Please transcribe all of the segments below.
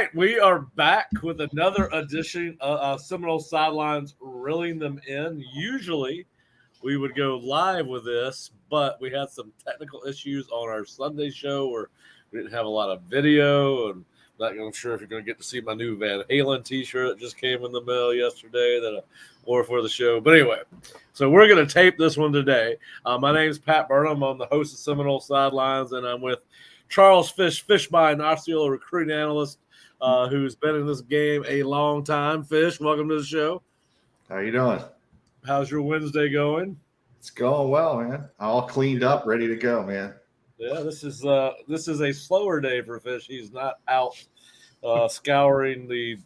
right, we are back with another edition of Seminole Sidelines, reeling them in. Usually, we would go live with this, but we had some technical issues on our Sunday show where we didn't have a lot of video, and I'm not sure if you're going to get to see my new Van Halen T-shirt that just came in the mail yesterday that I wore for the show. But anyway, so we're going to tape this one today. My name's Pat Burnham. I'm the host of Seminole Sidelines, and I'm with Charles Fishbein, Osceola recruiting analyst, who's been in this game a long time. Fish, welcome to the show. How you doing? How's your Wednesday going? It's going well, man. All cleaned up, ready to go, man. Yeah, this is a slower day for Fish. He's not out scouring the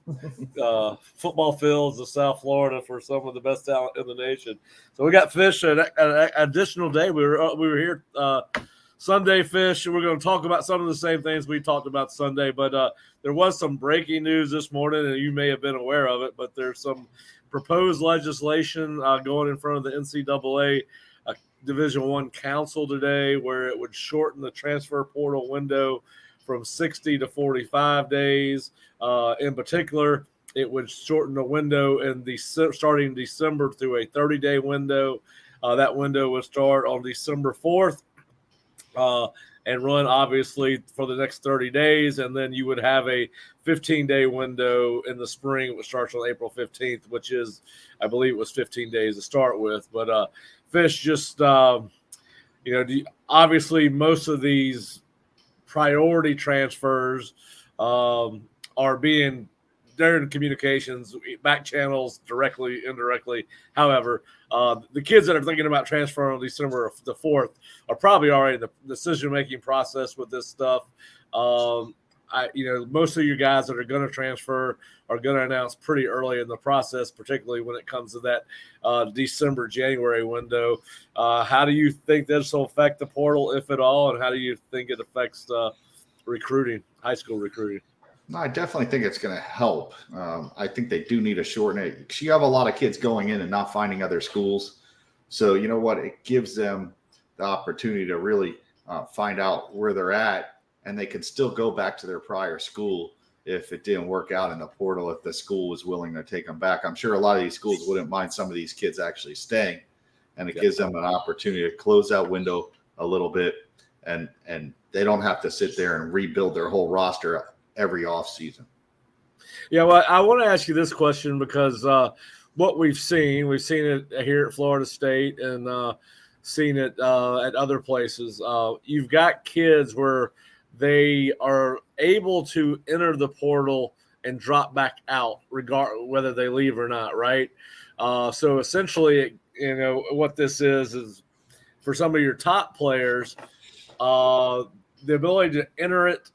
football fields of South Florida for some of the best talent in the nation. So we got Fish an additional day. We were here Sunday, Fish, and we're going to talk about some of the same things we talked about Sunday. But there was some breaking news this morning, and you may have been aware of it. But there's some proposed legislation going in front of the NCAA Division I Council today, where it would shorten the transfer portal window from 60 to 45 days. In particular, it would shorten the window starting December through a 30-day window. That window would start on December 4th and run, obviously, for the next 30 days. And then you would have a 15-day window in the spring, which starts on April 15th, which is, I believe it was 15 days to start with. But Fish, just, obviously most of these priority transfers are being – they're in communications, back channels, directly, indirectly. However, the kids that are thinking about transferring on December the 4th are probably already in the decision-making process with this stuff. Most of you guys that are going to transfer are going to announce pretty early in the process, particularly when it comes to that December, January window. How do you think this will affect the portal, if at all, and how do you think it affects recruiting, high school recruiting? No, I definitely think it's going to help. I think they do need to shorten it because you have a lot of kids going in and not finding other schools. So you know what? It gives them the opportunity to really find out where they're at, and they can still go back to their prior school if it didn't work out in the portal, if the school was willing to take them back. I'm sure a lot of these schools wouldn't mind some of these kids actually staying, and it gives them an opportunity to close that window a little bit, and they don't have to sit there and rebuild their whole roster every off season. Yeah, well, I want to ask you this question because what we've seen it here at Florida State and seen it at other places. You've got kids where they are able to enter the portal and drop back out, regardless whether they leave or not, right? So essentially, what this is for some of your top players, the ability to enter it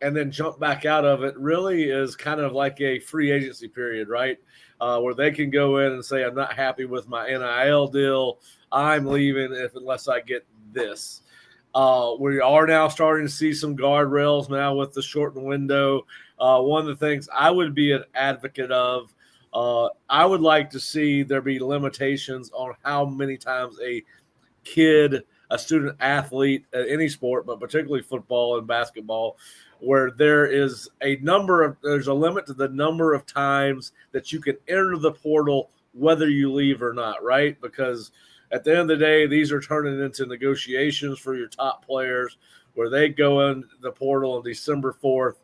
and then jump back out of it really is kind of like a free agency period, right? Where they can go in and say, I'm not happy with my NIL deal. I'm leaving unless I get this. We are now starting to see some guardrails now with the shortened window. One of the things I would be an advocate of, I would like to see there be limitations on how many times a student athlete at any sport, but particularly football and basketball, where there's a limit to the number of times that you can enter the portal, whether you leave or not, right? Because at the end of the day, these are turning into negotiations for your top players where they go in the portal on December 4th.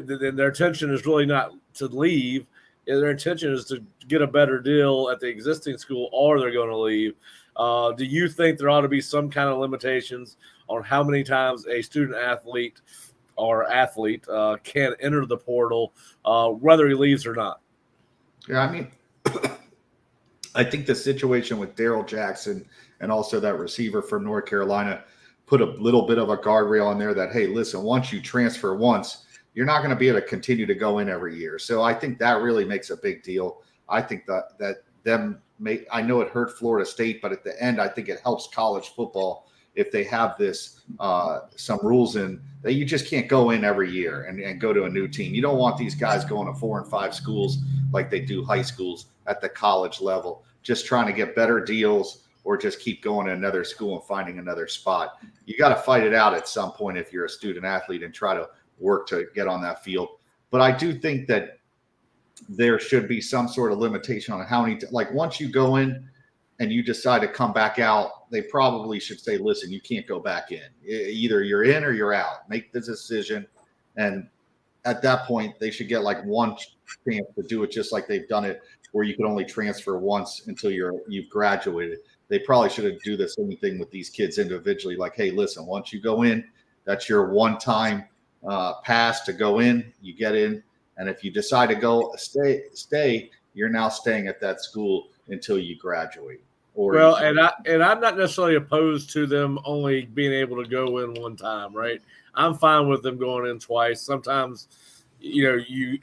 Their intention is really not to leave. Their intention is to get a better deal at the existing school, or they're going to leave. Do you think there ought to be some kind of limitations on how many times a student athlete can enter the portal, whether he leaves or not? Yeah, I mean, I think the situation with Daryl Jackson and also that receiver from North Carolina put a little bit of a guardrail in there that, hey, listen, once you transfer once, you're not going to be able to continue to go in every year. So I think that really makes a big deal. I think I know it hurt Florida State, but at the end, I think it helps college football if they have this some rules in that you just can't go in every year and go to a new team. You don't want these guys going to 4 and 5 schools like they do high schools at the college level, just trying to get better deals or just keep going to another school and finding another spot. You got to fight it out at some point if you're a student athlete and try to work to get on that field. But I do think that there should be some sort of limitation on how many, like once you go in and you decide to come back out, they probably should say, listen, you can't go back in. Either you're in or you're out. Make the decision. And at that point, they should get like one chance to do it just like they've done it, where you can only transfer once until you've graduated. They probably should do the same thing with these kids individually. Like, hey, listen, once you go in, that's your one-time pass to go in. You get in. And if you decide to go stay, you're now staying at that school until you graduate. And I'm not necessarily opposed to them only being able to go in one time, right? I'm fine with them going in twice. Sometimes, you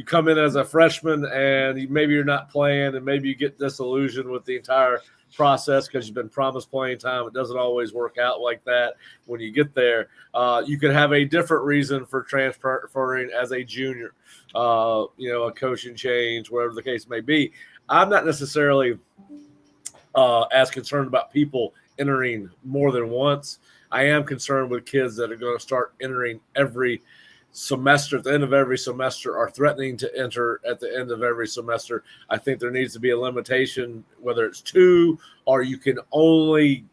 come in as a freshman and maybe you're not playing, and maybe you get disillusioned with the entire process because you've been promised playing time. It doesn't always work out like that when you get there. You could have a different reason for transferring as a junior, a coaching change, whatever the case may be. I'm not necessarily as concerned about people entering more than once. I am concerned with kids that are going to start entering every semester, at the end of every semester, are threatening to enter at the end of every semester. I think there needs to be a limitation, whether it's 2 or you can only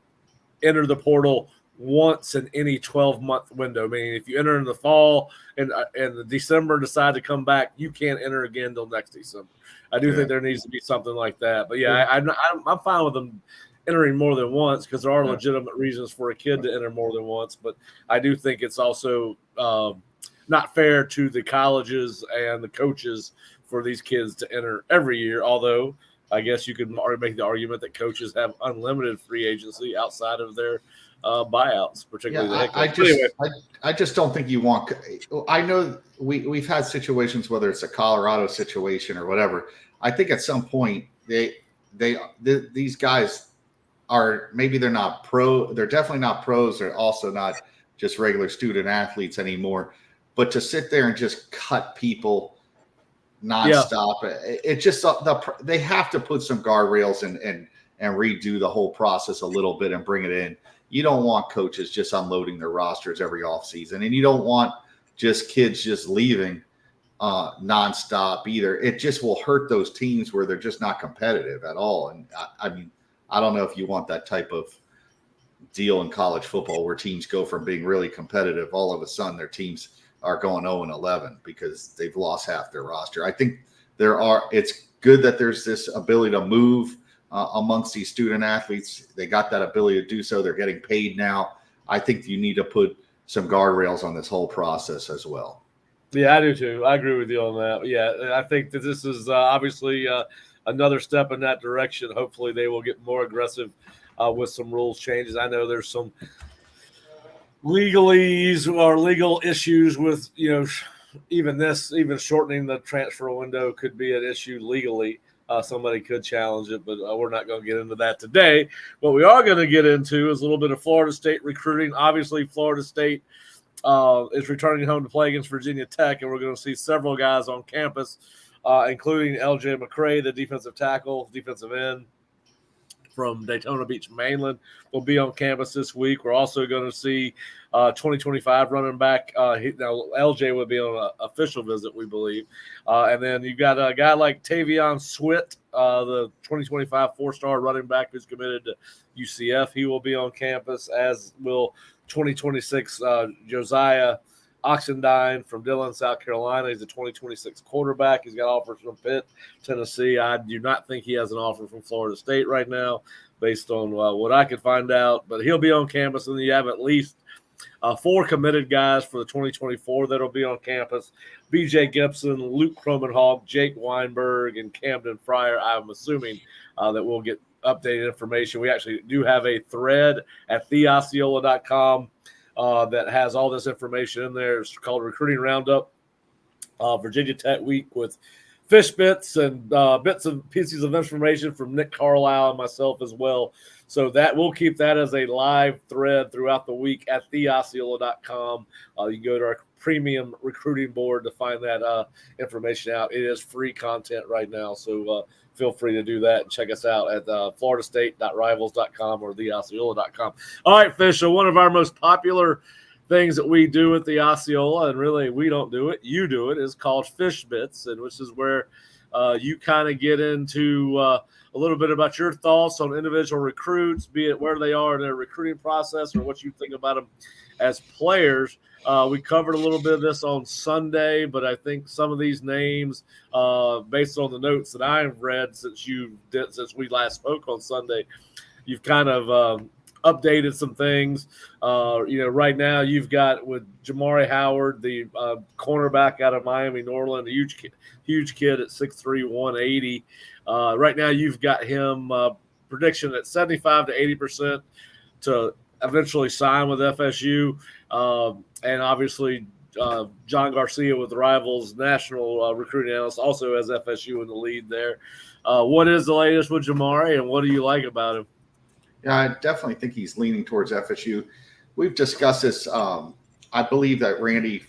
enter the portal once in any 12-month window. Meaning if you enter in the fall and the December decide to come back, you can't enter again till next December. I do think there needs to be something like that. But I'm fine with them entering more than once because there are legitimate reasons for a kid to enter more than once. But I do think it's also not fair to the colleges and the coaches for these kids to enter every year, although I guess you could make the argument that coaches have unlimited free agency outside of their buyouts, particularly the head coach. I just don't think you want – I know we've had situations, whether it's a Colorado situation or whatever. I think at some point these guys are – maybe they're not pro – they're definitely not pros. They're also not just regular student athletes anymore. But to sit there and just cut people nonstop, it just they have to put some guardrails and redo the whole process a little bit and bring it in. You don't want coaches just unloading their rosters every offseason, and you don't want just kids just leaving nonstop either. It just will hurt those teams where they're just not competitive at all. And I mean, I don't know if you want that type of deal in college football where teams go from being really competitive, all of a sudden their teams are going 0-11 because they've lost half their roster. I think it's good that there's this ability to move amongst these student athletes. They got that ability to do so. They're getting paid now. I think you need to put some guardrails on this whole process as well. Yeah, I do too. I agree with you on that. Yeah, I think that this is obviously another step in that direction. Hopefully they will get more aggressive with some rules changes. I know there's some legalese or legal issues with, even shortening the transfer window could be an issue legally. Somebody could challenge it, but we're not going to get into that today. What we are going to get into is a little bit of Florida State recruiting. Obviously, Florida State is returning home to play against Virginia Tech, and we're going to see several guys on campus, including LJ McCray, the defensive tackle, defensive end from Daytona Beach mainland, will be on campus this week. We're also going to see 2025 running back. Now, LJ will be on an official visit, we believe. And then you've got a guy like Tavion Switt, the 2025 four-star running back who's committed to UCF. He will be on campus, as will 2026 Josiah Oxendine from Dillon, South Carolina. He's a 2026 quarterback. He's got offers from Pitt, Tennessee. I do not think he has an offer from Florida State right now, based on what I could find out. But he'll be on campus, and then you have at least 4 committed guys for the 2024 that'll be on campus. BJ Gibson, Luke Cromenhawk, Jake Weinberg, and Camden Fryer. I'm assuming that we'll get updated information. We actually do have a thread at theosceola.com that has all this information in there. It's called Recruiting Roundup, Virginia Tech Week, with fish bits and bits and pieces of information from Nick Carlisle and myself as well. So that we'll keep that as a live thread throughout the week at theosceola.com. You can go to our premium recruiting board to find that information out. It is free content right now, so feel free to do that and check us out at floridastate.rivals.com or theosceola.com. All right, Fish, so one of our most popular things that we do at the Osceola, and really we don't do it, you do it, is called Fish Bits, and which is where you kind of get into a little bit about your thoughts on individual recruits, be it where they are in their recruiting process or what you think about them as players. We covered a little bit of this on Sunday, but I think some of these names, based on the notes that I've read since we last spoke on Sunday, you've kind of updated some things. Right now you've got with Jamari Howard, the cornerback out of Miami Norland, a huge kid at 6'3", 180. Right now you've got him prediction at 75 to 80% to eventually sign with FSU. And obviously John Garcia with the Rivals national recruiting analyst also has FSU in the lead there. What is the latest with Jamari, and what do you like about him? Yeah, I definitely think he's leaning towards FSU. We've discussed this. I believe that Randy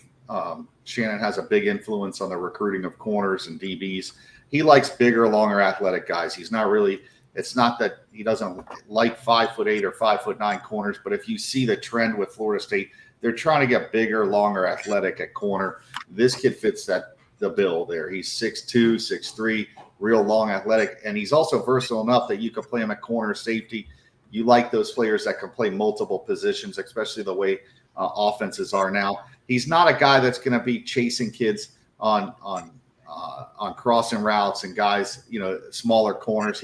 Shannon has a big influence on the recruiting of corners and DBs. He likes bigger, longer, athletic guys. He's not really – it's not that he doesn't like 5'8" or 5'9" corners, but if you see the trend with Florida State, they're trying to get bigger, longer, athletic at corner. This kid fits the bill there. He's 6'2", 6'3", real long, athletic, and he's also versatile enough that you could play him at corner, safety. You like those players that can play multiple positions, especially the way offenses are now. He's not a guy that's going to be chasing kids on crossing routes and guys, smaller corners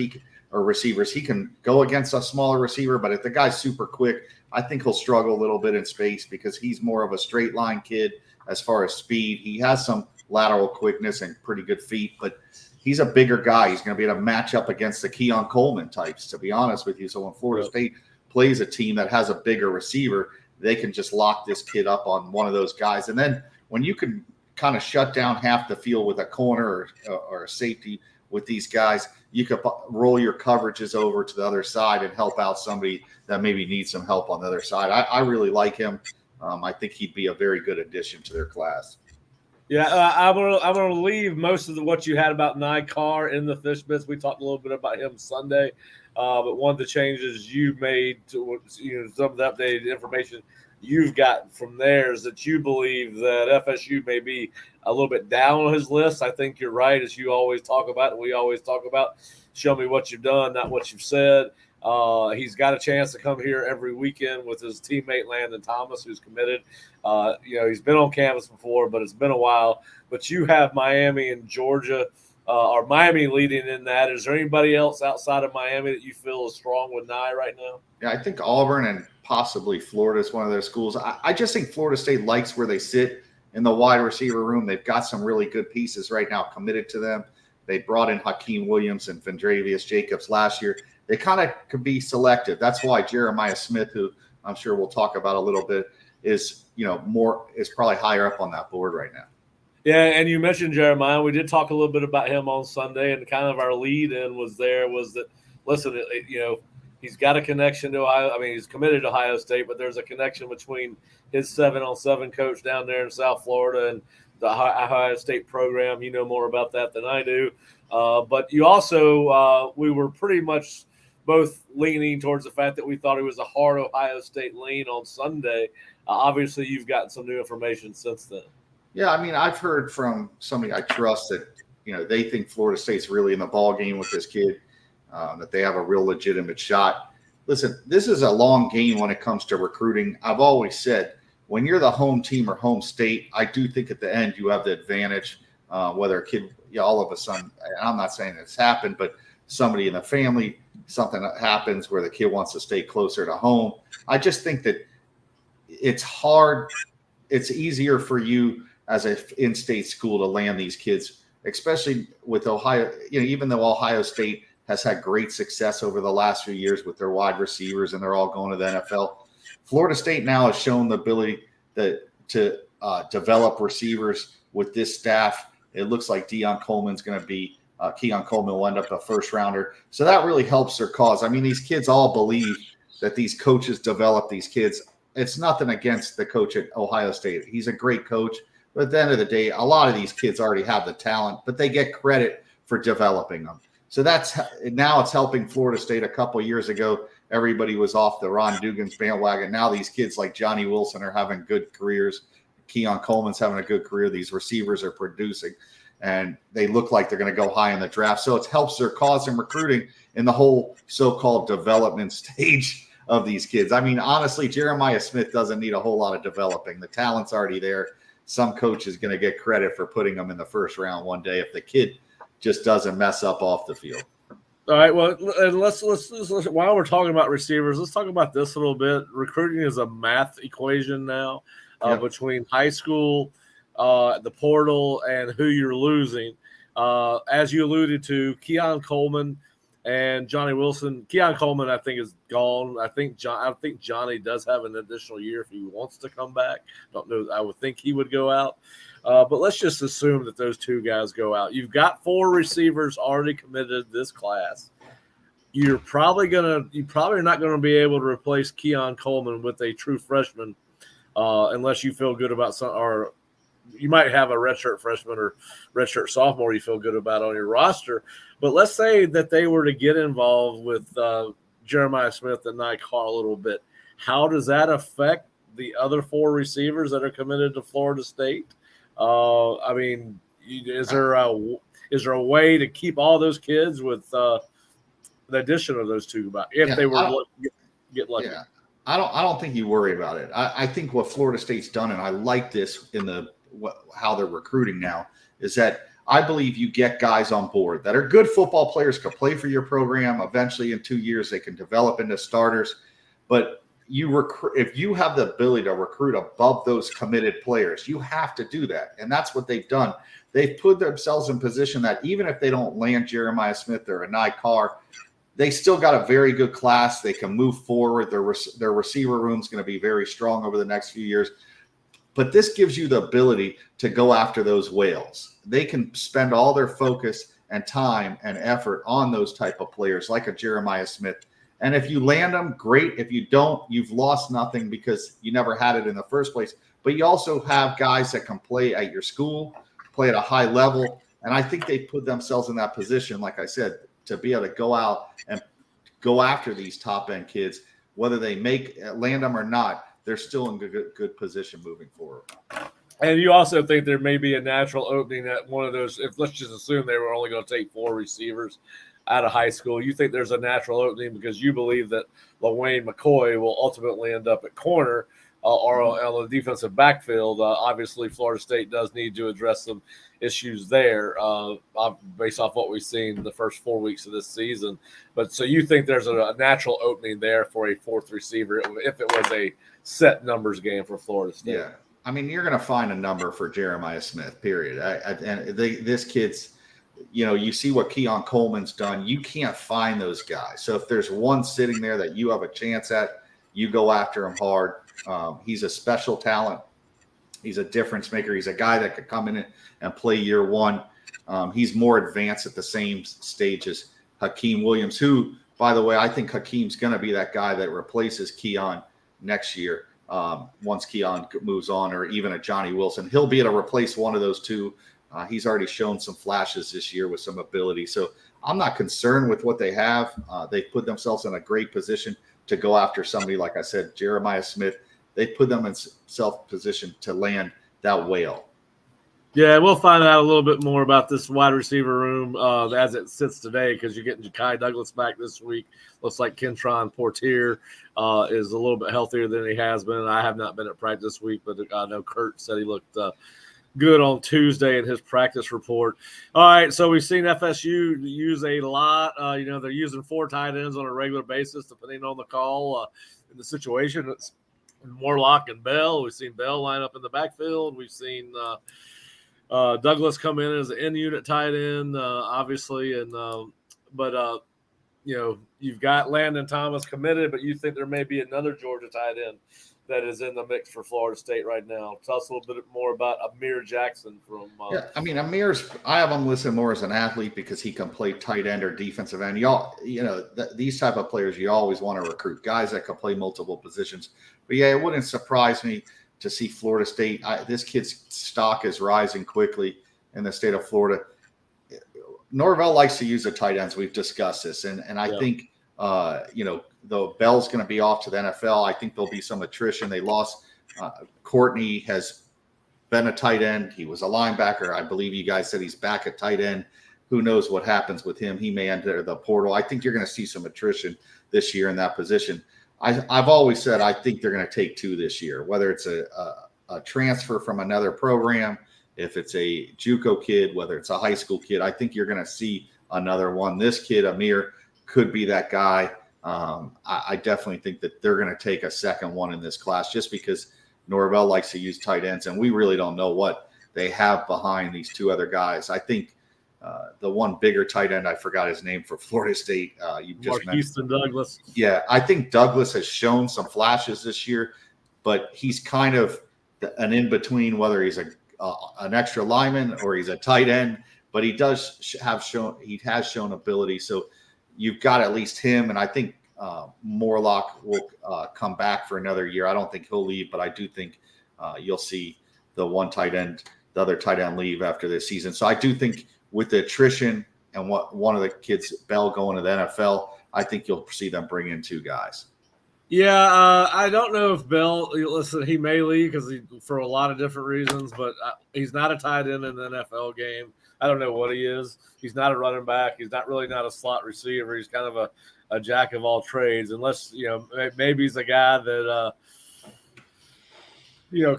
or receivers. He can go against a smaller receiver, but if the guy's super quick, I think he'll struggle a little bit in space because he's more of a straight line kid as far as speed. He has some lateral quickness and pretty good feet, but he's a bigger guy. He's going to be able to match up against the Keon Coleman types, to be honest with you. So when Florida State plays a team that has a bigger receiver, they can just lock this kid up on one of those guys. And then when you can kind of shut down half the field with a corner or a safety with these guys, you could roll your coverages over to the other side and help out somebody that maybe needs some help on the other side. I really like him. I think he'd be a very good addition to their class. Yeah, I'm gonna leave most of what you had about Ny Carr in the Fish Bits. We talked a little bit about him Sunday, but one of the changes you made to some of the updated information you've got from there is that you believe that FSU may be a little bit down on his list. I think you're right, as you always talk about, and we always talk about. Show me what you've done, not what you've said. He's got a chance to come here every weekend with his teammate Landon Thomas, who's committed. He's been on campus before, but it's been a while. But you have Miami and Georgia, or Miami leading in that. Is there anybody else outside of Miami that you feel is strong with Nye right now? Yeah, I think Auburn and possibly Florida is one of their schools. I just think Florida State likes where they sit in the wide receiver room. They've got some really good pieces right now committed to them. They brought in Hakeem Williams and Vendravius Jacobs last year. They kind of could be selective. That's why Jeremiah Smith, who I'm sure we'll talk about a little bit, is probably higher up on that board right now. Yeah, and you mentioned Jeremiah. We did talk a little bit about him on Sunday, and kind of our lead-in was that, listen, he's got a connection to Ohio. I mean, he's committed to Ohio State, but there's a connection between his 7-on-7 coach down there in South Florida and the Ohio State program. You know more about that than I do. But you also we were pretty much both leaning towards the fact that we thought he was a hard Ohio State lean on Sunday. Obviously, you've gotten some new information since then. Yeah, I mean, I've heard from somebody I trust that, they think Florida State's really in the ball game with this kid, that they have a real legitimate shot. Listen, this is a long game when it comes to recruiting. I've always said, when you're the home team or home state, I do think at the end you have the advantage, whether a kid, all of a sudden, I'm not saying it's happened, but somebody in the family, something that happens where the kid wants to stay closer to home. I just think that it's hard. It's easier for you as an in-state school to land these kids, especially with Ohio. Even though Ohio State has had great success over the last few years with their wide receivers and they're all going to the NFL, Florida State now has shown the ability to develop receivers with this staff. It looks like Keon Coleman will end up a first rounder. So that really helps their cause. I mean, these kids all believe that these coaches develop these kids. It's nothing against the coach at Ohio State. He's a great coach. But at the end of the day, a lot of these kids already have the talent, but they get credit for developing them. So now it's helping Florida State. A couple of years ago, everybody was off the Ron Dugan's bandwagon. Now these kids like Johnny Wilson are having good careers. Keon Coleman's having a good career. These receivers are producing, and they look like they're going to go high in the draft. So it helps their cause in recruiting in the whole so-called development stage of these kids. I mean, honestly, Jeremiah Smith doesn't need a whole lot of developing. The talent's already there. Some coach is going to get credit for putting him in the first round one day if the kid just doesn't mess up off the field. All right. Well, and let's while we're talking about receivers, let's talk about this a little bit. Recruiting is a math equation now between high school, the portal, and who you're losing. As you alluded to, Keon Coleman and Johnny Wilson. Keon Coleman, I think, is gone. I think Johnny does have an additional year if he wants to come back. Don't know. I would think he would go out. But let's just assume that those two guys go out. You've got 4 receivers already committed this class. You're probably not going to be able to replace Keon Coleman with a true freshman unless you feel good about some, or you might have a redshirt freshman or redshirt sophomore you feel good about on your roster. But let's say that they were to get involved with Jeremiah Smith and Ny Carr a little bit. How does that affect the other 4 receivers that are committed to Florida State? I mean, is there a way to keep all those kids with the addition of those two if they were get lucky? Yeah, I don't think you worry about it. I think what Florida State's done, and I like this in how they're recruiting now, is that I believe you get guys on board that are good football players, can play for your program. Eventually, in 2 years, they can develop into starters. But if you have the ability to recruit above those committed players, you have to do that. And that's what they've done. They've put themselves in position that even if they don't land Jeremiah Smith or a Ny Carr, they still got a very good class. They can move forward. Their receiver room is going to be very strong over the next few years. But this gives you the ability to go after those whales. They can spend all their focus and time and effort on those type of players like a Jeremiah Smith. And if you land them, great. If you don't, you've lost nothing because you never had it in the first place. But you also have guys that can play at your school, play at a high level. And I think they put themselves in that position, like I said, to be able to go out and go after these top-end kids. Whether they land them or not, they're still in good position moving forward. And you also think there may be a natural opening at one of those. If let's just assume they were only going to take 4 receivers out of high school, you think there's a natural opening because you believe that LaWayne McCoy will ultimately end up at corner or on the defensive backfield. Obviously, Florida State does need to address some issues there based off what we've seen the first 4 weeks of this season. But so you think there's a natural opening there for a 4th receiver if it was a set numbers game for Florida State? Yeah. I mean, you're going to find a number for Jeremiah Smith, period. This kid's, you see what Keon Coleman's done. You can't find those guys. So if there's one sitting there that you have a chance at, you go after him hard. He's a special talent. He's a difference maker. He's a guy that could come in and play year one. He's more advanced at the same stage as Hakeem Williams, who, by the way, I think Hakeem's going to be that guy that replaces Keon next year. Once Keon moves on, or even a Johnny Wilson, he'll be able to replace one of those two. He's already shown some flashes this year with some ability. So I'm not concerned with what they have. They've put themselves in a great position to go after somebody, like I said, Jeremiah Smith. They put them in self-position to land that whale. Yeah, we'll find out a little bit more about this wide receiver room as it sits today because you're getting Ja'Kai Douglas back this week. Looks like Kentron Portier is a little bit healthier than he has been. I have not been at practice this week, but I know Kurt said he looked good on Tuesday in his practice report. All right, so we've seen FSU use a lot. They're using 4 tight ends on a regular basis depending on the call in the situation. It's Morlock and Bell. We've seen Bell line up in the backfield. We've seen Douglas come in as an in-unit tight end, obviously, but you've got Landon Thomas committed, but you think there may be another Georgia tight end that is in the mix for Florida State right now. Tell us a little bit more about Amir Jackson from. I have him listed more as an athlete because he can play tight end or defensive end. These type of players you always want to recruit, guys that can play multiple positions. But yeah, it wouldn't surprise me to see Florida State. This kid's stock is rising quickly in the state of Florida. Norvell likes to use the tight ends. We've discussed this, and I think though Bell's going to be off to the NFL, I think there'll be some attrition. They lost Courtney has been a tight end. He was a linebacker. I believe you guys said he's back at tight end. Who knows what happens with him? He may enter the portal. I think you're going to see some attrition this year in that position. I've always said I think they're going to take 2 this year, whether it's a transfer from another program, if it's a JUCO kid, whether it's a high school kid. I think you're going to see another one. This kid, Amir, could be that guy. I definitely think that they're going to take a second one in this class just because Norvell likes to use tight ends, and we really don't know what they have behind these 2 other guys. I think the one bigger tight end, I forgot his name for Florida State. You just mentioned Douglas. Yeah, I think Douglas has shown some flashes this year, but he's kind of an in-between, whether he's an extra lineman or he's a tight end, but he has shown ability. So you've got at least him, and I think Morlock will come back for another year. I don't think he'll leave, but I do think you'll see the other tight end leave after this season. So I do think with the attrition and one of the kids, Bell, going to the NFL, I think you'll see them bring in 2 guys. Yeah, I don't know if Bell. Listen, he may leave for a lot of different reasons, but he's not a tight end in the NFL game. I don't know what he is. He's not a running back. He's not a slot receiver. He's kind of a jack of all trades, unless maybe he's a guy that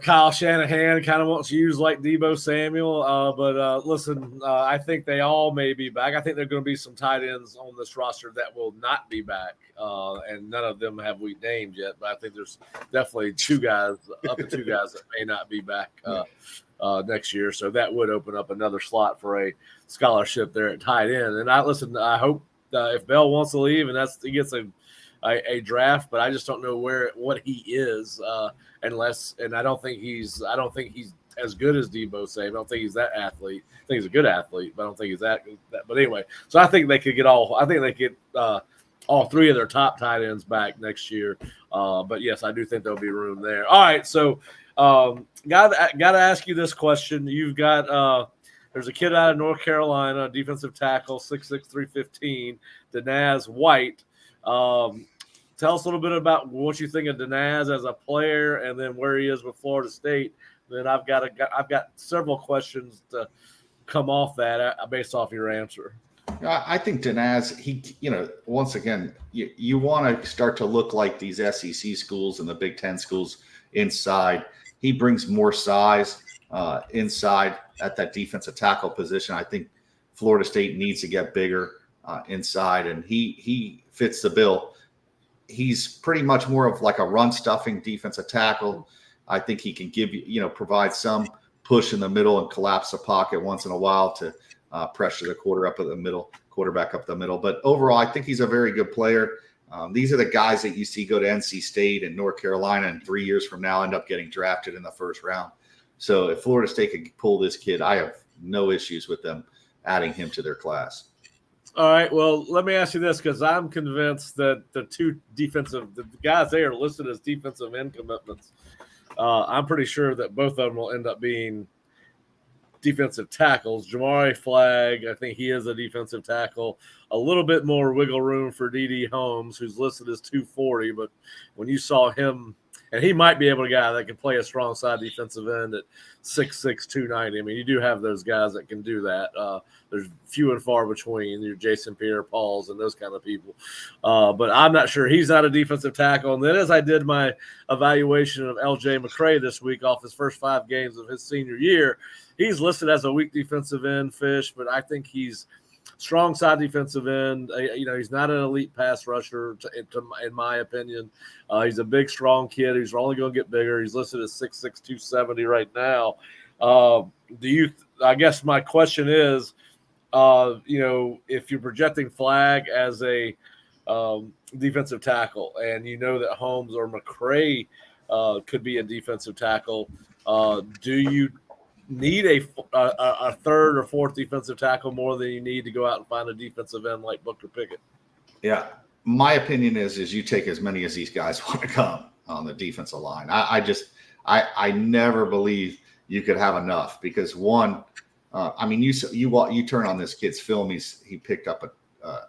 Kyle Shanahan kind of wants to use like Deebo Samuel. But listen, I think they all may be back. I think there are going to be some tight ends on this roster that will not be back, and none of them have we named yet. But I think there's definitely 2 guys, up to 2 guys that may not be back next year. So that would open up another slot for a scholarship there at tight end. And I hope if Bell wants to leave and he gets a draft, but I just don't know what he is and I don't think he's as good as Deebo Samuel. I don't think he's that athlete. I think he's a good athlete, but I don't think he's that. But anyway, so I think they could get all 3 of their top tight ends back next year. But yes, I do think there'll be room there. All right, so got to ask you this question. You've got there's a kid out of North Carolina, defensive tackle, 6'6", 315, Danaz White. Tell us a little bit about what you think of Danaz as a player, and then where he is with Florida State. Then I've got several questions to come off that based off your answer. I think Danaz, once again, you want to start to look like these SEC schools and the Big Ten schools inside. He brings more size inside at that defensive tackle position. I think Florida State needs to get bigger inside, and he fits the bill. He's pretty much more of like a run-stuffing defensive tackle. I think he can provide some push in the middle and collapse the pocket once in a while to pressure the quarterback up the middle. But overall, I think he's a very good player. These are the guys that you see go to NC State and North Carolina and 3 years from now end up getting drafted in the first round. So if Florida State could pull this kid, I have no issues with them adding him to their class. All right, well, let me ask you this, because I'm convinced that the guys they are listed as defensive end commitments, I'm pretty sure that both of them will end up being defensive tackles. Jamari Flagg, I think he is a defensive tackle. A little bit more wiggle room for D.D. Holmes, who's listed as 240, but when you saw him, and he might be able to guy that can play a strong side defensive end at 6'6", 290. I mean, you do have those guys that can do that. There's few and far between. Your Jason Pierre-Pauls and those kind of people. But I'm not sure. He's not a defensive tackle. And then as I did my evaluation of LJ McCray this week off his first 5 games of his senior year, he's listed as a weak defensive end, Fish, but I think he's strong side defensive end. He's not an elite pass rusher, in my opinion. He's a big, strong kid. He's only going to get bigger. He's listed as 6'6", 270 right now. I guess my question is, if you're projecting Flagg as a defensive tackle, and you know that Holmes or McCray could be a defensive tackle, do you need a third or fourth defensive tackle more than you need to go out and find a defensive end like Booker Pickett? Yeah. My opinion is you take as many as these guys want to come on the defensive line. I never believe you could have enough because one, I mean, you turn on this kid's film. He picked up a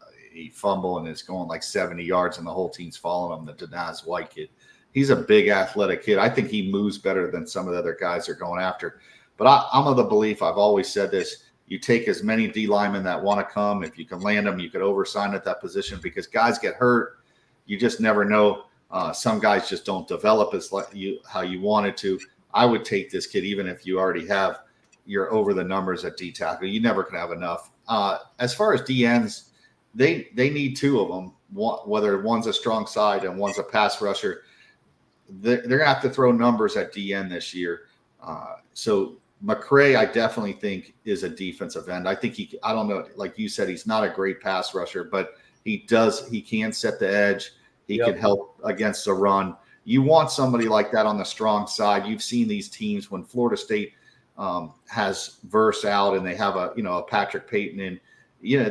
fumble and is going like 70 yards, and the whole team's following him. The Denaz White kid. He's a big athletic kid. I think he moves better than some of the other guys they're going after. But I'm of the belief, I've always said this, you take as many D linemen that want to come. If you can land them, you could oversign at that position because guys get hurt. You just never know. Some guys just don't develop how you wanted to. I would take this kid even if you already have you're over the numbers at D tackle. You never can have enough. As far as DNs, they need two of them, whether one's a strong side and one's a pass rusher. They're going to have to throw numbers at DN this year. So McCray, I definitely think, is a defensive end. I think I don't know, like you said, he's not a great pass rusher, but he can set the edge. He can help against the run. You want somebody like that on the strong side. You've seen these teams when Florida State has Verse out and they have a Patrick Payton in,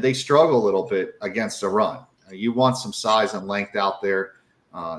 they struggle a little bit against the run. You want some size and length out there.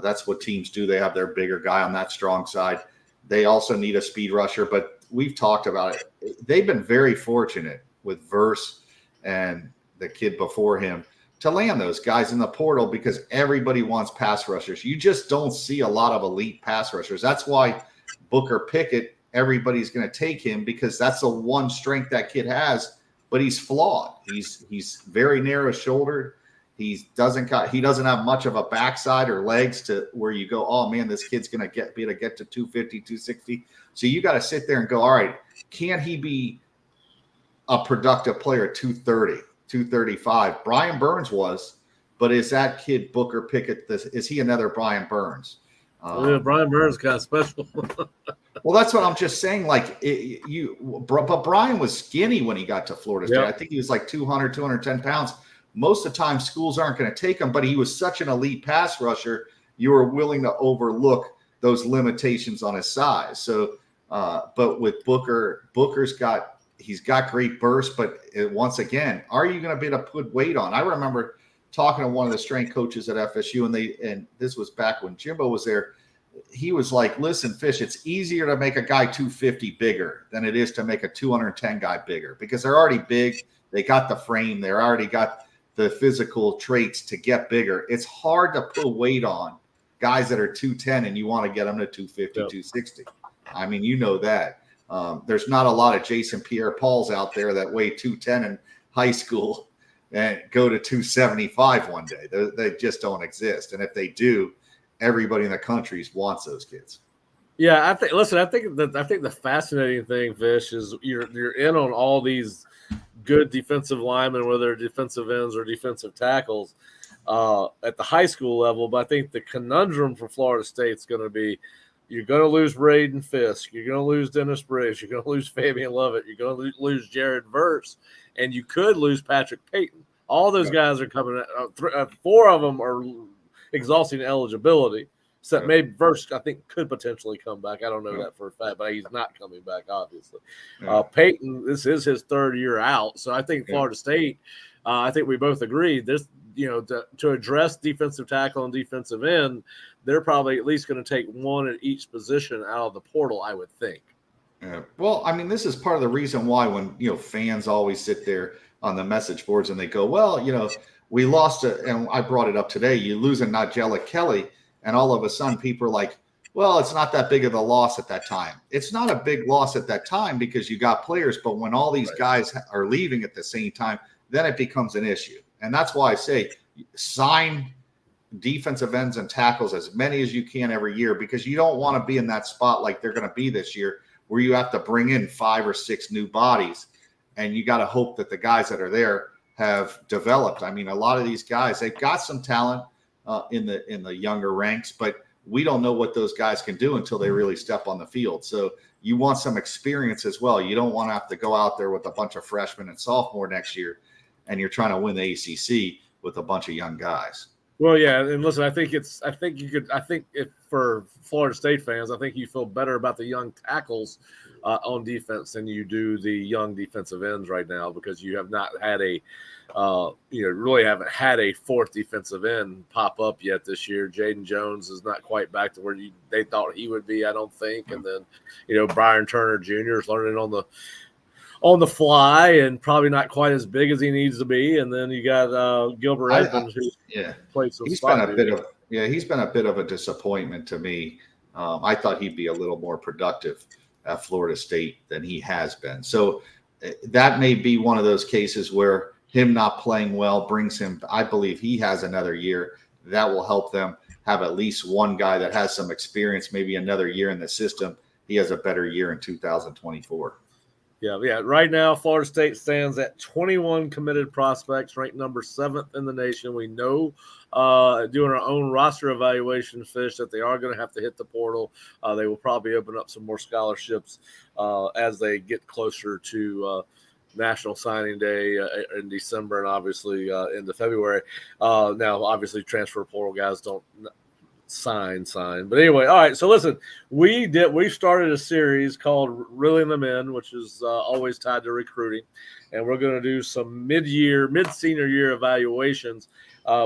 That's what teams do. They have their bigger guy on that strong side. They also need a speed rusher, but we've talked about it. They've been very fortunate with Verse and the kid before him to land those guys in the portal because everybody wants pass rushers. You just don't see a lot of elite pass rushers. That's why Booker Pickett, everybody's going to take him because that's the one strength that kid has, but he's flawed. He's very narrow shouldered. He doesn't have much of a backside or legs to where you go, oh man, this kid's going to be able to get to 250, 260. So you got to sit there and go, all right, can he be a productive player at 230, 235? Brian Burns was, but is that kid Booker Pickett? Is he another Brian Burns? Brian Burns is kind of special. Well, that's what I'm just saying. Like but Brian was skinny when he got to Florida State. I think he was like 200, 210 pounds. Most of the time, schools aren't going to take him, but he was such an elite pass rusher, you were willing to overlook those limitations on his size. So, but with Booker, he's got great burst, but once again, are you going to be able to put weight on? I remember talking to one of the strength coaches at FSU, and this was back when Jimbo was there. He was like, listen, Fish, it's easier to make a guy 250 bigger than it is to make a 210 guy bigger because they're already big. They got the frame. They're already got the physical traits to get bigger. It's hard to put weight on guys that are 210 and you want to get them to 250, 260. I mean, you know that. There's not a lot of Jason Pierre-Pauls out there that weigh 210 in high school and go to 275 one day. They just don't exist. And if they do, everybody in the country wants those kids. Yeah, I think the fascinating thing, Fish, is you're in on all these good defensive linemen, whether they're defensive ends or defensive tackles at the high school level. But I think the conundrum for Florida State is going to be you're going to lose Braden Fisk. You're going to lose Dennis Briggs. You're going to lose Fabian Lovett. You're going to lose Jared Verse. And you could lose Patrick Payton. All those guys are coming – 4 of them are exhausting eligibility. Except maybe Verse, I think, could potentially come back. I don't know that for a fact, but he's not coming back, obviously. Payton, this is his 3rd year out. So I think Florida State, I think we both agree, this, to address defensive tackle and defensive end, they're probably at least going to take one at each position out of the portal, I would think. Yeah. Well, I mean, this is part of the reason why when, fans always sit there on the message boards and they go, well, we lost and I brought it up today, you lose a Nigella Kelly. And all of a sudden people are like, well, it's not that big of a loss at that time. It's not a big loss at that time because you got players. But when all these guys are leaving at the same time, then it becomes an issue. And that's why I say sign defensive ends and tackles as many as you can every year because you don't want to be in that spot like they're going to be this year where you have to bring in 5 or 6 new bodies. And you got to hope that the guys that are there have developed. I mean, a lot of these guys, they've got some talent in the younger ranks, but we don't know what those guys can do until they really step on the field. So you want some experience as well. You don't want to have to go out there with a bunch of freshmen and sophomore next year, and you're trying to win the ACC with a bunch of young guys. Well, yeah, and listen, I think if for Florida State fans, I think you feel better about the young tackles on defense than you do the young defensive ends right now because you have not had really haven't had a 4th defensive end pop up yet this year. Jayden Jones is not quite back to where they thought he would be, I don't think. And then, Brian Turner Jr. is learning on the fly and probably not quite as big as he needs to be. And then you got Gilbert Edmonds, who played some spot. He's been a bit of a disappointment to me. I thought he'd be a little more productive at Florida State than he has been. So that may be one of those cases where him not playing well brings him. I believe he has another year that will help them have at least one guy that has some experience, maybe another year in the system. He has a better year in 2024. Yeah. Right now, Florida State stands at 21 committed prospects, ranked number 7th in the nation. We know, doing our own roster evaluation, Fish, that they are going to have to hit the portal. They will probably open up some more scholarships as they get closer to National Signing Day in December and obviously into February. Now, obviously, transfer portal guys don't sign. But anyway, all right. So listen, we started a series called Reeling Them In, which is always tied to recruiting, and we're going to do some mid-senior year evaluations.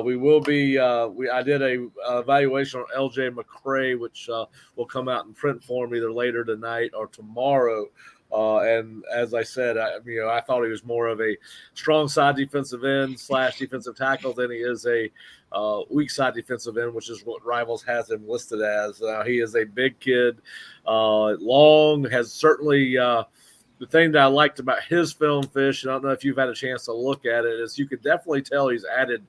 We will be. I did a evaluation on LJ McCray, which will come out in print form either later tonight or tomorrow. And as I said, I thought he was more of a strong side defensive end / defensive tackle than he is a weak side defensive end, which is what Rivals has him listed as. He is a big kid, long, has certainly the thing that I liked about his film, Fish, and I don't know if you've had a chance to look at it, is you could definitely tell he's added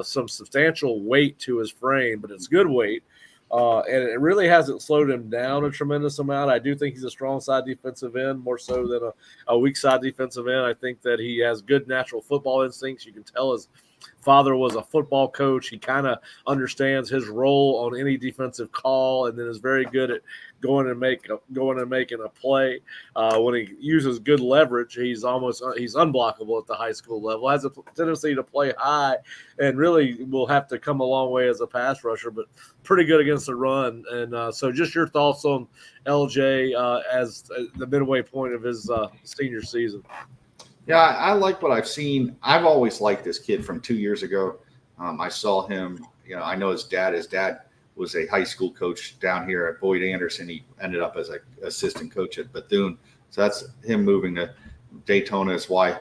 some substantial weight to his frame, but it's good weight. And it really hasn't slowed him down a tremendous amount. I do think he's a strong side defensive end, more so than a weak side defensive end. I think that he has good natural football instincts. You can tell his father was a football coach. He kind of understands his role on any defensive call, and then is very good at going and making a play. When he uses good leverage, he's unblockable at the high school level. Has a tendency to play high, and really will have to come a long way as a pass rusher, but pretty good against the run. And so, just your thoughts on LJ as the midway point of his senior season. Yeah, I like what I've seen. I've always liked this kid from 2 years ago. I saw him, I know his dad. His dad was a high school coach down here at Boyd Anderson. He ended up as an assistant coach at Bethune. So that's him moving to Daytona is why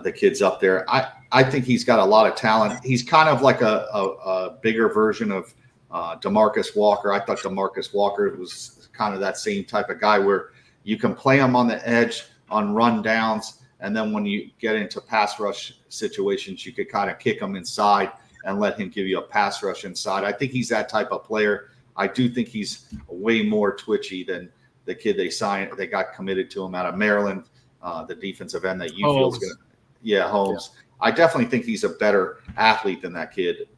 the kid's up there. I think he's got a lot of talent. He's kind of like a bigger version of DeMarcus Walker. I thought DeMarcus Walker was kind of that same type of guy where you can play him on the edge on run downs. And then when you get into pass rush situations, you could kind of kick him inside and let him give you a pass rush inside. I think he's that type of player. I do think he's way more twitchy than the kid they got committed to him out of Maryland, the defensive end that you feel is going to. Holmes. Yeah. I definitely think he's a better athlete than that kid.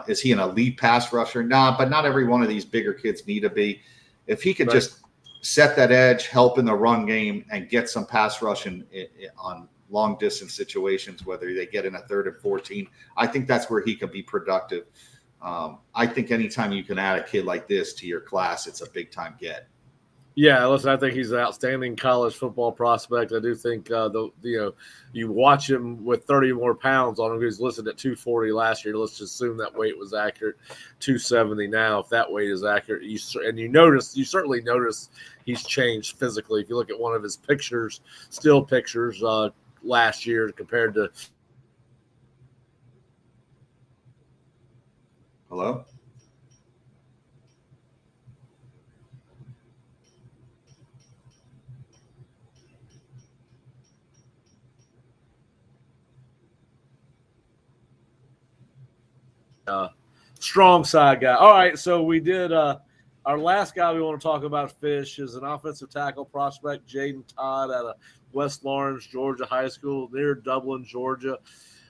Is he an elite pass rusher? Nah, but not every one of these bigger kids need to be. If he could just set that edge, help in the run game, and get some pass rushing on long distance situations, whether they get in a 3rd and 14. I think that's where he can be productive. I think anytime you can add a kid like this to your class, it's a big time get. Yeah, listen, I think he's an outstanding college football prospect. I do think you watch him with 30 more pounds on him. He was listed at 240 last year. Let's just assume that weight was accurate. 270 now, if that weight is accurate. You certainly notice he's changed physically. If you look at one of his pictures, still pictures last year compared to. Hello? Strong side guy. All right, so we did our last guy we want to talk about, Fish, is an offensive tackle prospect, Jayden Todd, out of West Lawrence, Georgia High School, near Dublin, Georgia.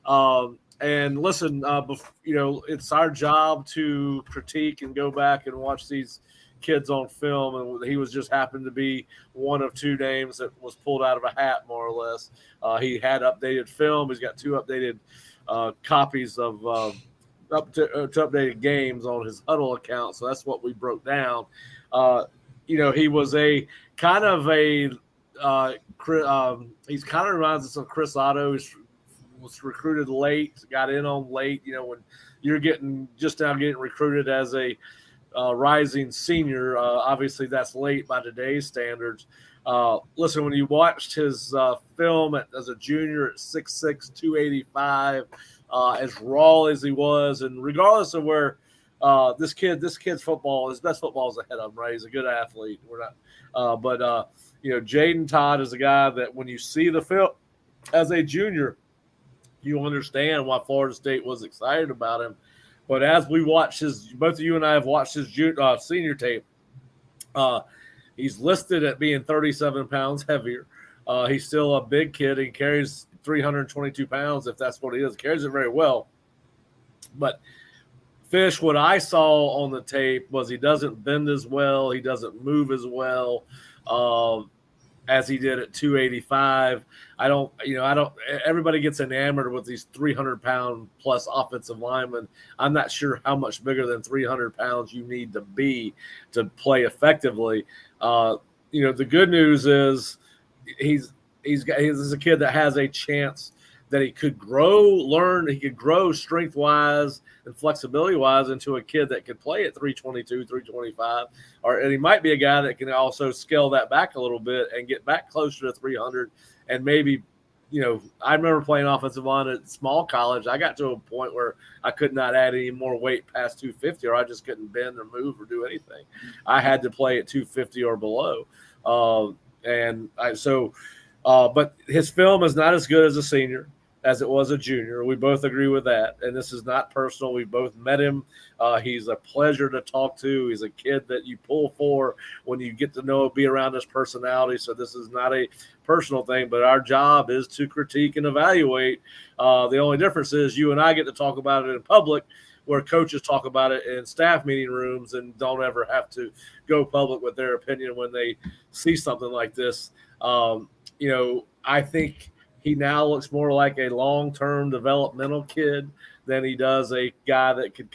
And listen, it's our job to critique and go back and watch these kids on film, and he was just happened to be one of 2 names that was pulled out of a hat, more or less. He had updated film. He's got 2 updated copies of up to updated games on his Huddle account. So that's what we broke down. He was a kind of he's kind of reminds us of Chris Otto. He was recruited late, got in on late, when you're just now getting recruited as a rising senior. Obviously, that's late by today's standards. Listen, when you watched his film as a junior at 6'6", 285, as raw as he was, and regardless of where this kid's football, his best football is ahead of him, right? He's a good athlete. We're not, but Jayden Todd is a guy that when you see the film as a junior, you understand why Florida State was excited about him. But as we watch both of you and I have watched his senior tape, he's listed at being 37 pounds heavier. He's still a big kid. He carries 322 pounds, if that's what he is. Carries it very well. But Fish, what I saw on the tape was he doesn't bend as well. He doesn't move as well as he did at 285. Everybody gets enamored with these 300-pound plus offensive linemen. I'm not sure how much bigger than 300 pounds you need to be to play effectively. The good news is he's a kid that has a chance that he could grow strength-wise and flexibility-wise into a kid that could play at 322, 325. And he might be a guy that can also scale that back a little bit and get back closer to 300. And maybe, I remember playing offensive line at small college. I got to a point where I could not add any more weight past 250, or I just couldn't bend or move or do anything. I had to play at 250 or below. But his film is not as good as a senior as it was a junior. We both agree with that. And this is not personal. We both met him. He's a pleasure to talk to. He's a kid that you pull for when you get to be around his personality. So this is not a personal thing, but our job is to critique and evaluate. The only difference is you and I get to talk about it in public, where coaches talk about it in staff meeting rooms and don't ever have to go public with their opinion when they see something like this. I think he now looks more like a long-term developmental kid than he does a guy that could,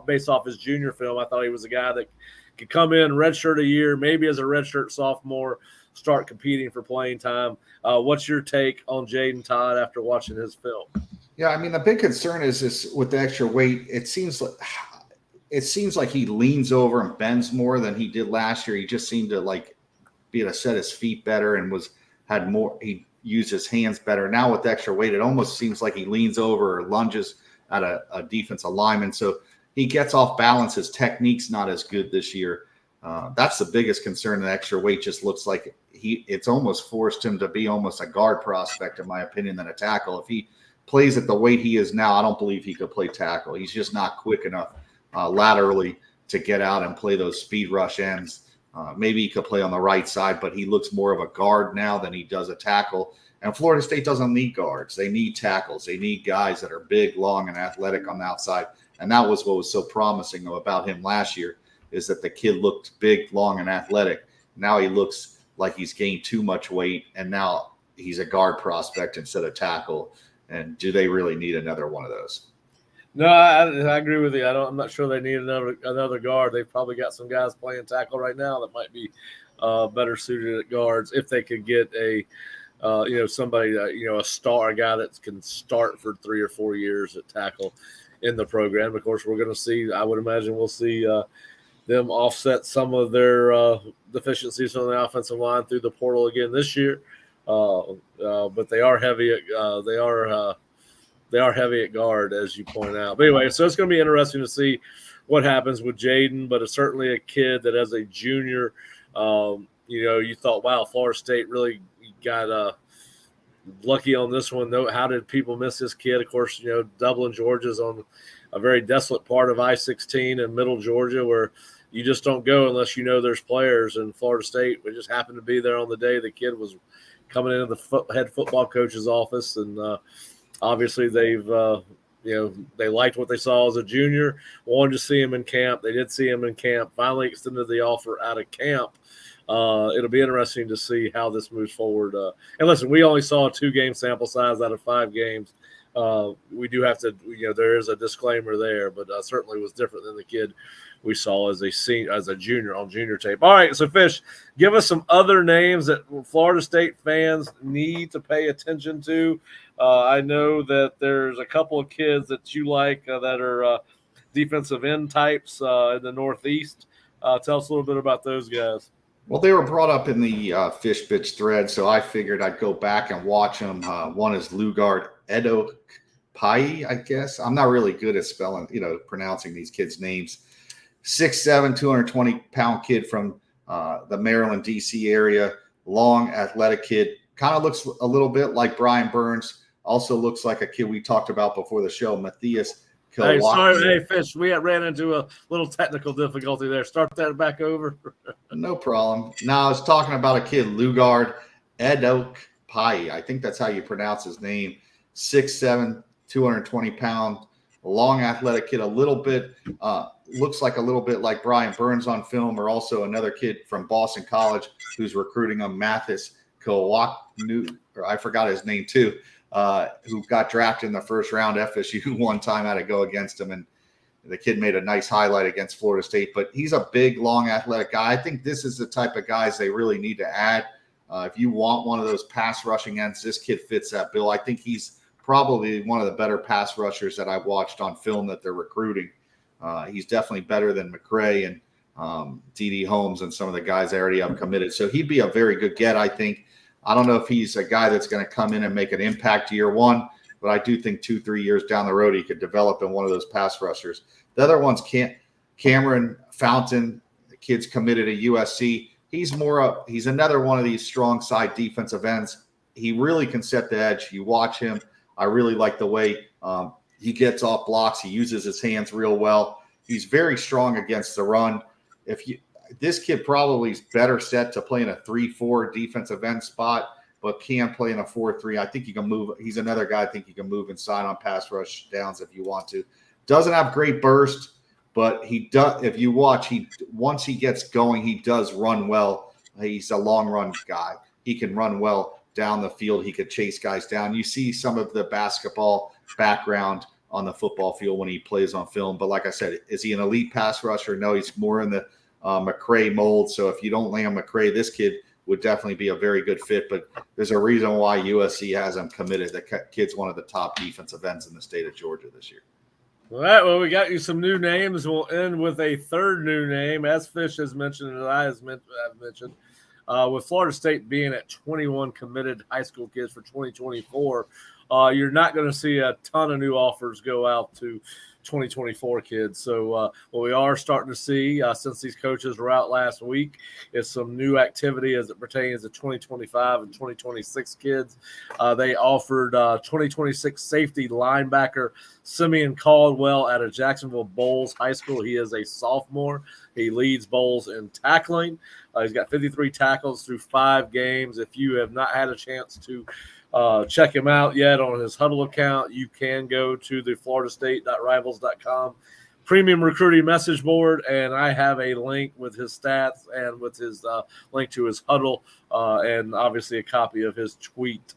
based off his junior film, I thought he was a guy that could come in, redshirt a year, maybe as a redshirt sophomore, start competing for playing time. What's your take on Jayden Todd after watching his film? Yeah, I mean, the big concern is with the extra weight. It seems like he leans over and bends more than he did last year. He just seemed to be able to set his feet better and had more. He used his hands better. Now with the extra weight, it almost seems like he leans over or lunges at a defensive lineman. So he gets off balance. His technique's not as good this year. That's the biggest concern. The extra weight just looks like it's almost forced him to be almost a guard prospect, in my opinion, than a tackle. If he plays at the weight he is now, I don't believe he could play tackle. He's just not quick enough laterally to get out and play those speed rush ends. Maybe he could play on the right side, but he looks more of a guard now than he does a tackle. And Florida State doesn't need guards. They need tackles. They need guys that are big, long, and athletic on the outside. And that was what was so promising about him last year, is that the kid looked big, long, and athletic. Now he looks like he's gained too much weight, and now he's a guard prospect instead of tackle. And do they really need another one of those? No, I agree with you. I'm not sure they need another guard. They've probably got some guys playing tackle right now that might be better suited at guards if they could get somebody, a star, a guy that can start for 3 or 4 years at tackle in the program. Of course, we're going to see. I would imagine we'll see them offset some of their deficiencies on the offensive line through the portal again this year. But they are heavy. They are heavy at guard, as you point out. But anyway, so it's going to be interesting to see what happens with Jayden. But it's certainly a kid that, as a junior, you thought, wow, Florida State really got lucky on this one. How did people miss this kid? Of course, Dublin, Georgia's on a very desolate part of I-16 in middle Georgia, where you just don't go unless there's players. And Florida State, we just happened to be there on the day the kid was coming into the head football coach's office, and obviously they've they liked what they saw as a junior, wanted to see him in camp. They did see him in camp, finally extended the offer out of camp. It'll be interesting to see how this moves forward. And listen, we only saw a 2-game sample size out of 5 games. We do have to, there is a disclaimer there, but certainly was different than the kid we saw as a junior on junior tape. All right, so Fish, give us some other names that Florida State fans need to pay attention to. I know that there's a couple of kids that you like that are defensive end types in the Northeast. Tell us a little bit about those guys. Well, they were brought up in the Fishbein thread, so I figured I'd go back and watch them. One is Lugard Edopai, I guess. I'm not really good at pronouncing these kids' names. 6'7", 220-pound kid from the Maryland, D.C. area. Long, athletic kid. Kind of looks a little bit like Brian Burns. Also looks like a kid we talked about before the show, Matthias. Hey, sorry, hey, Fish, we ran into a little technical difficulty there. Start that back over. No problem. Now, I was talking about a kid, Lugard Edopai. I think that's how you pronounce his name. 6'7", 220-pound, long athletic kid. A little bit, looks like a little bit like Brian Burns on film, or also another kid from Boston College who's recruiting him, Mathis Kowaknu, or I forgot his name too. Who got drafted in the first round. FSU one time had to go against him, and the kid made a nice highlight against Florida State. But he's a big, long, athletic guy. I think this is the type of guys they really need to add. If you want one of those pass rushing ends, this kid fits that bill. I think he's probably one of the better pass rushers that I've watched on film that they're recruiting. He's definitely better than McCray and D.D. Holmes and some of the guys they already have committed. So he'd be a very good get, I think. I don't know if he's a guy that's going to come in and make an impact year one, but I do think 2-3 years down the road he could develop in one of those pass rushers. The other one's Cameron Fountain, the kid's committed to USC. He's another one of these strong side defensive ends. He really can set the edge. You watch him. I really like the way he gets off blocks. He uses his hands real well. He's very strong against the run. This kid probably is better set to play in a 3-4 defensive end spot, but can play in a 4-3. I think he can move. He's another guy I think you can move inside on pass rush downs if you want to. Doesn't have great burst, but he does. If you watch, once he gets going, he does run well. He's a long run guy. He can run well down the field. He could chase guys down. You see some of the basketball background on the football field when he plays on film. But like I said, is he an elite pass rusher? No, he's more in the McCray mold. So if you don't land McCray, this kid would definitely be a very good fit. But there's a reason why USC has him committed. The kid's one of the top defensive ends in the state of Georgia this year. All right, well, we got you some new names. We'll end with a third new name, as Fish has mentioned and I have mentioned. With Florida State being at 21 committed high school kids for 2024, you're not going to see a ton of new offers go out to 2024 kids. So what we are starting to see since these coaches were out last week is some new activity as it pertains to 2025 and 2026 kids. They offered 2026 safety linebacker Simeon Caldwell out of Jacksonville Bowles High School. He is a sophomore. He leads Bowles in tackling. He's got 53 tackles through 5 games. If you have not had a chance to check him out yet on his Huddle account, you can go to the floridastate.rivals.com premium recruiting message board, and I have a link with his stats and with his link to his Huddle and obviously a copy of his tweet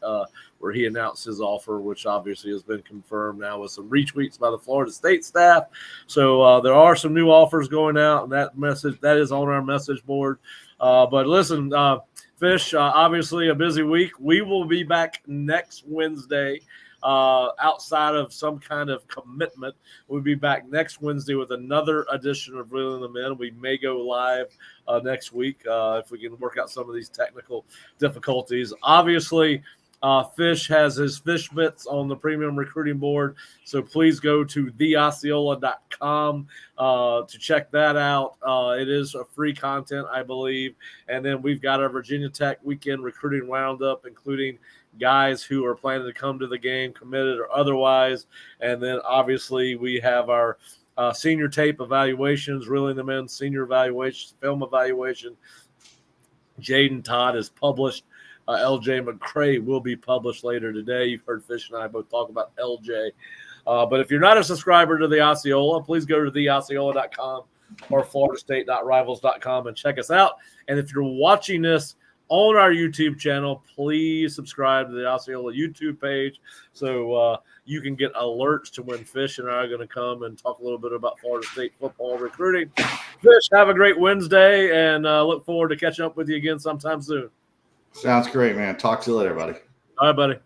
where he announced his offer, which obviously has been confirmed now with some retweets by the Florida State staff. So there are some new offers going out, and that is on our message board. But listen, Fish, obviously a busy week. We will be back next Wednesday. Outside of some kind of commitment, we'll be back next Wednesday with another edition of Reeling Them In. We may go live next week if we can work out some of these technical difficulties. Obviously, Fish has his fish bits on the premium recruiting board, so please go to theosceola.com to check that out. It is a free content, I believe. And then we've got our Virginia Tech weekend recruiting roundup, including guys who are planning to come to the game, committed or otherwise. And then obviously we have our senior tape evaluations, Reeling Them In, senior evaluations, film evaluation. Jayden Todd is published. LJ McCray will be published later today. You've heard Fish and I both talk about LJ. But if you're not a subscriber to the Osceola, please go to theosceola.com or floridastate.rivals.com and check us out. And if you're watching this on our YouTube channel, please subscribe to the Osceola YouTube page so you can get alerts to when Fish and I are going to come and talk a little bit about Florida State football recruiting. Fish, have a great Wednesday, and look forward to catching up with you again sometime soon. Sounds great, man. Talk to you later, buddy. All right, buddy.